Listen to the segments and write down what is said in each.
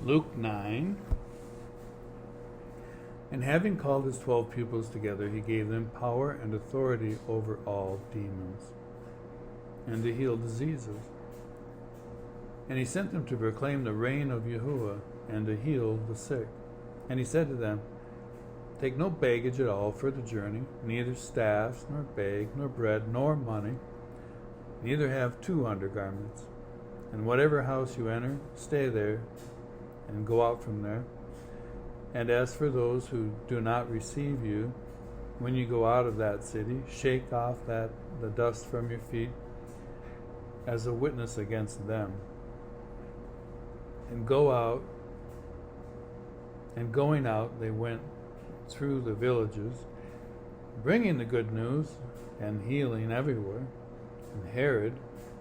Luke 9. And having called his 12 pupils together, he gave them power and authority over all demons, and to heal diseases. And he sent them to proclaim the reign of Yahuah, and to heal the sick. And he said to them, Take no baggage at all for the journey, neither staffs, nor bag, nor bread, nor money. Neither have 2 undergarments. And whatever house you enter, stay there, and go out from there. And as for those who do not receive you, when you go out of that city, shake off the dust from your feet as a witness against them. And go out, and going out, they went through the villages, bringing the good news and healing everywhere. And Herod,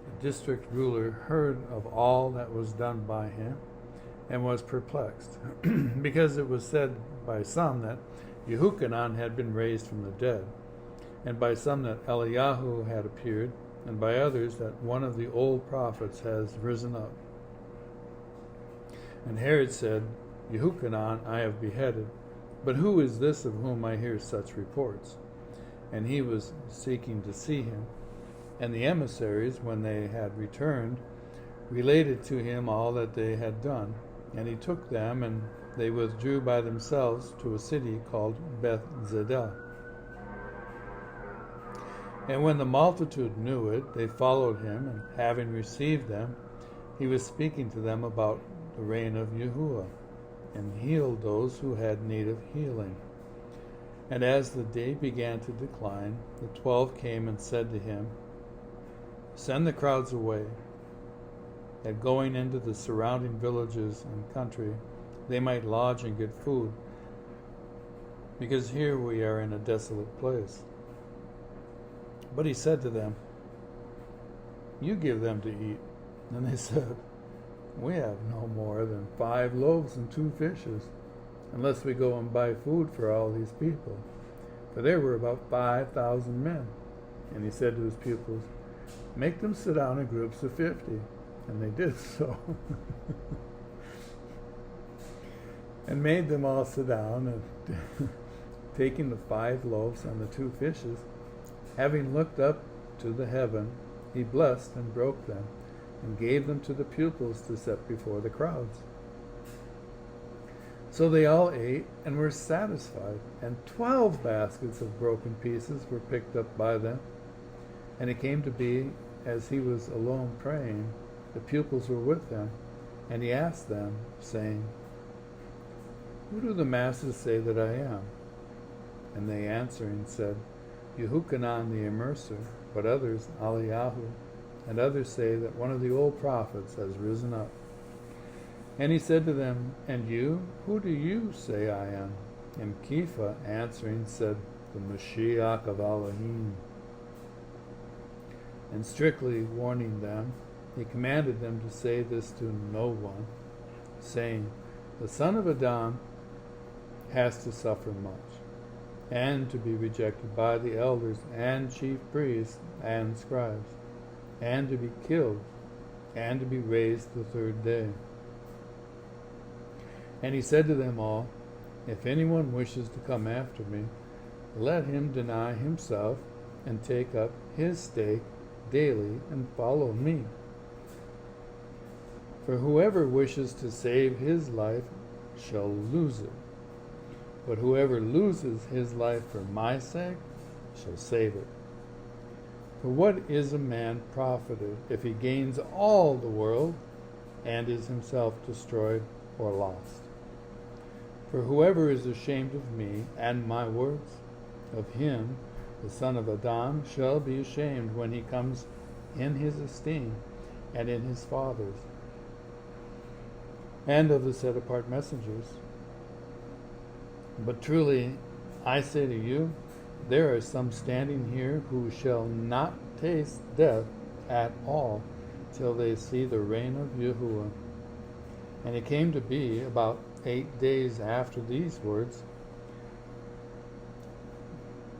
the district ruler, heard of all that was done by him, and was perplexed, because it was said by some that Yahushas had been raised from the dead, and by some that Eliyahu had appeared, and by others that one of the old prophets has risen up. And Herod said, Yahushas I have beheaded, but who is this of whom I hear such reports? And he was seeking to see him. And the emissaries, when they had returned, related to him all that they had done. And he took them, and they withdrew by themselves to a city called Bethzeda. And when the multitude knew it, they followed him, and having received them, he was speaking to them about the reign of Yahuah, and healed those who had need of healing. And as the day began to decline, the 12 came and said to him, Send the crowds away, that going into the surrounding villages and country, they might lodge and get food, because here we are in a desolate place. But he said to them, You give them to eat. And they said, We have no more than 5 loaves and 2 fishes, unless we go and buy food for all these people. For there were about 5,000 men. And he said to his pupils, Make them sit down in groups of 50. And they did so. And made them all sit down, and taking the 5 loaves and the 2 fishes, having looked up to the heaven, he blessed and broke them, and gave them to the pupils to set before the crowds. So they all ate and were satisfied, and 12 baskets of broken pieces were picked up by them. And it came to be, as he was alone praying, the pupils were with him, and he asked them, saying, Who do the masses say that I am? And they answering said, Yahushas the Immerser, but others, Eliyahu, and others say that one of the old prophets has risen up. And he said to them, And you, who do you say I am? And Kepha answering said, The Mashiach of Elohim. And strictly warning them, he commanded them to say this to no one, saying, The son of Adam has to suffer much, and to be rejected by the elders and chief priests and scribes, and to be killed, and to be raised the 3rd day. And he said to them all, If anyone wishes to come after me, let him deny himself, and take up his stake daily, and follow me. For whoever wishes to save his life shall lose it, but whoever loses his life for my sake shall save it. For what is a man profited if he gains all the world and is himself destroyed or lost? For whoever is ashamed of me and my words, of him the Son of Adam shall be ashamed when he comes in his esteem and in his Father's, and of the set-apart messengers. But truly, I say to you, there are some standing here who shall not taste death at all till they see the reign of Yahuah. And it came to be about 8 days after these words,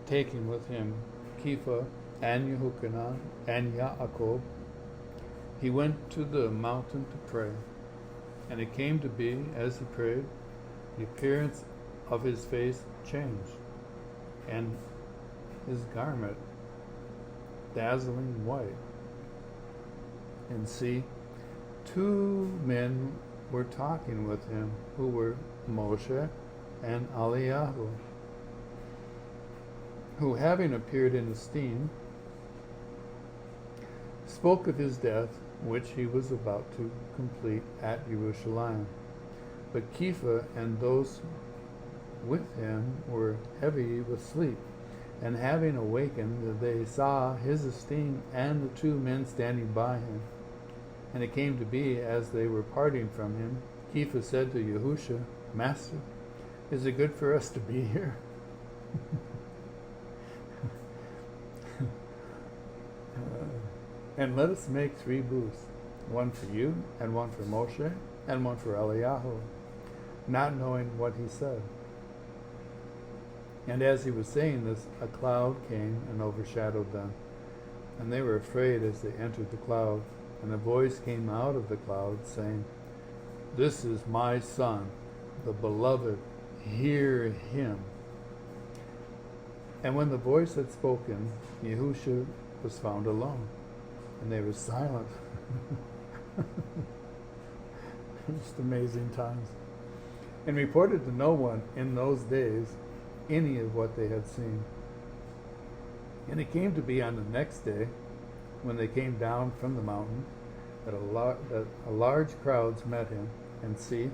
taking with him Kepha and Yahushas and Yaakov, he went to the mountain to pray. And it came to be, as he prayed, the appearance of his face changed, and his garment dazzling white. And see, two men were talking with him, who were Moshe and Eliyahu, who, having appeared in esteem, spoke of his death, which he was about to complete at Jerusalem. But Kepha and those with him were heavy with sleep, and having awakened, they saw his esteem and the two men standing by him. And it came to be, as they were parting from him, Kepha said to Yahusha, Master, is it good for us to be here? And let us make 3 booths, one for you, and one for Moshe, and one for Eliyahu, not knowing what he said. And as he was saying this, a cloud came and overshadowed them. And they were afraid as they entered the cloud. And a voice came out of the cloud, saying, This is my Son, the beloved, hear him. And when the voice had spoken, Yahusha was found alone, and they were silent. Just amazing times. And reported to no one in those days any of what they had seen. And it came to be on the next day, when they came down from the mountain, that a large crowds met him. And see,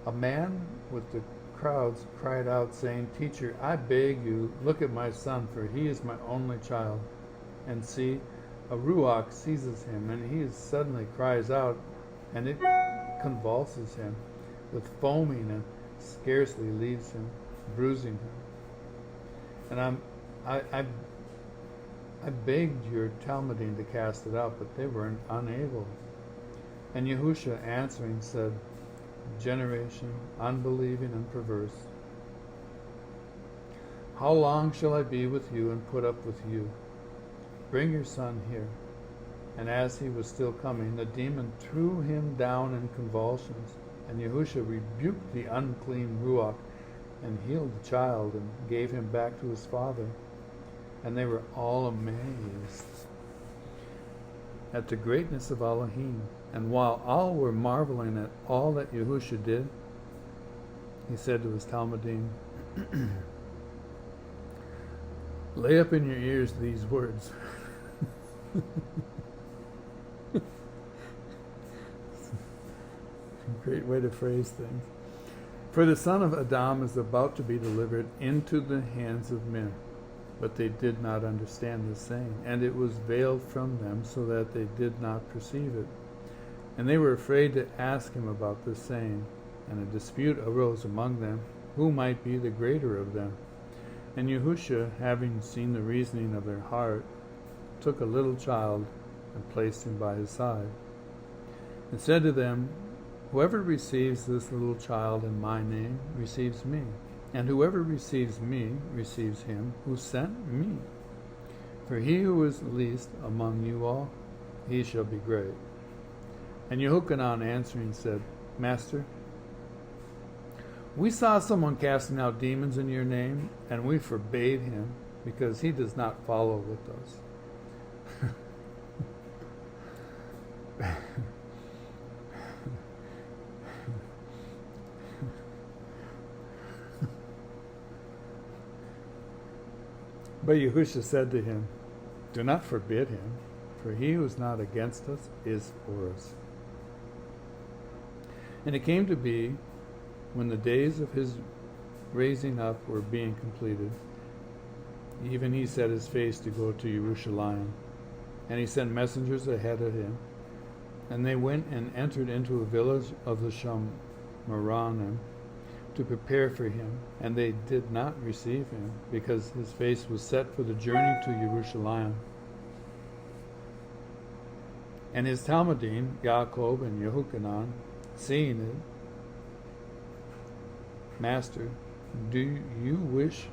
a man with the crowds cried out, saying, Teacher, I beg you, look at my son, for he is my only child. And see, a ruach seizes him, and he suddenly cries out, and it convulses him with foaming, and scarcely leaves him, bruising him. And I begged your Talmudim to cast it out, but they were unable. And Yahusha answering said, Generation unbelieving and perverse, how long shall I be with you and put up with you? Bring your son here. And as he was still coming, the demon threw him down in convulsions. And Yahusha rebuked the unclean ruach, and healed the child, and gave him back to his father. And they were all amazed at the greatness of Elohim. And while all were marveling at all that Yahusha did, he said to his Talmudim, Lay up in your ears these words. Great way to phrase things. For the son of Adam is about to be delivered into the hands of men. But they did not understand this saying, and it was veiled from them, so that they did not perceive it. And they were afraid to ask him about this saying. And a dispute arose among them, who might be the greater of them. And Yahusha, having seen the reasoning of their heart, took a little child and placed him by his side, and said to them, Whoever receives this little child in my name receives me, and whoever receives me receives him who sent me. For he who is least among you all, he shall be great. And Yehochanan answering said, Master, we saw someone casting out demons in your name, and we forbade him, because he does not follow with us. But Yahusha said to him, Do not forbid him, for he who is not against us is for us. And it came to be, when the days of his raising up were being completed, even he set his face to go to Jerusalem, and he sent messengers ahead of him, and they went and entered into a village of the Shamaranim to prepare for him, and they did not receive him, because his face was set for the journey to Jerusalem. And his Talmudim, Yaakov and Yehochanan, seeing it, Master, do you wish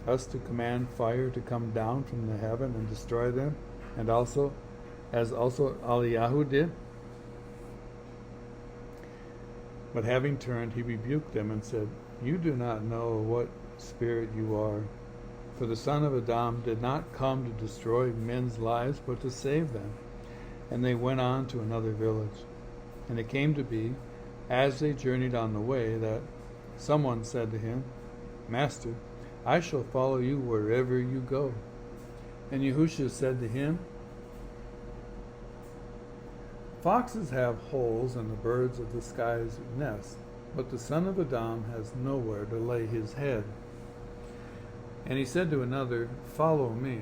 us to command fire to come down from the heaven and destroy them, and also, as also Eliyahu did? But having turned, he rebuked them and said, You do not know what spirit you are. For the Son of Adam did not come to destroy men's lives, but to save them. And they went on to another village. And it came to be, as they journeyed on the way, that someone said to him, Master, I shall follow you wherever you go. And Yahushua said to him, Foxes have holes and the birds of the skies nest, but the Son of Adam has nowhere to lay his head. And he said to another, Follow me.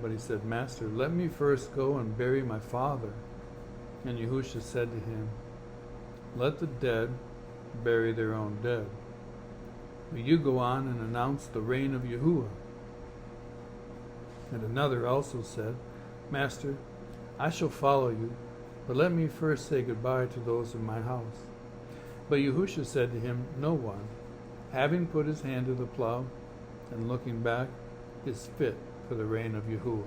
But he said, Master, let me first go and bury my father. And Yahushua said to him, Let the dead bury their own dead. But you go on and announce the reign of Yahuah. And another also said, Master, I shall follow you, but let me first say goodbye to those in my house. But Yahushua said to him, No one, having put his hand to the plow and looking back, is fit for the reign of Yahuah.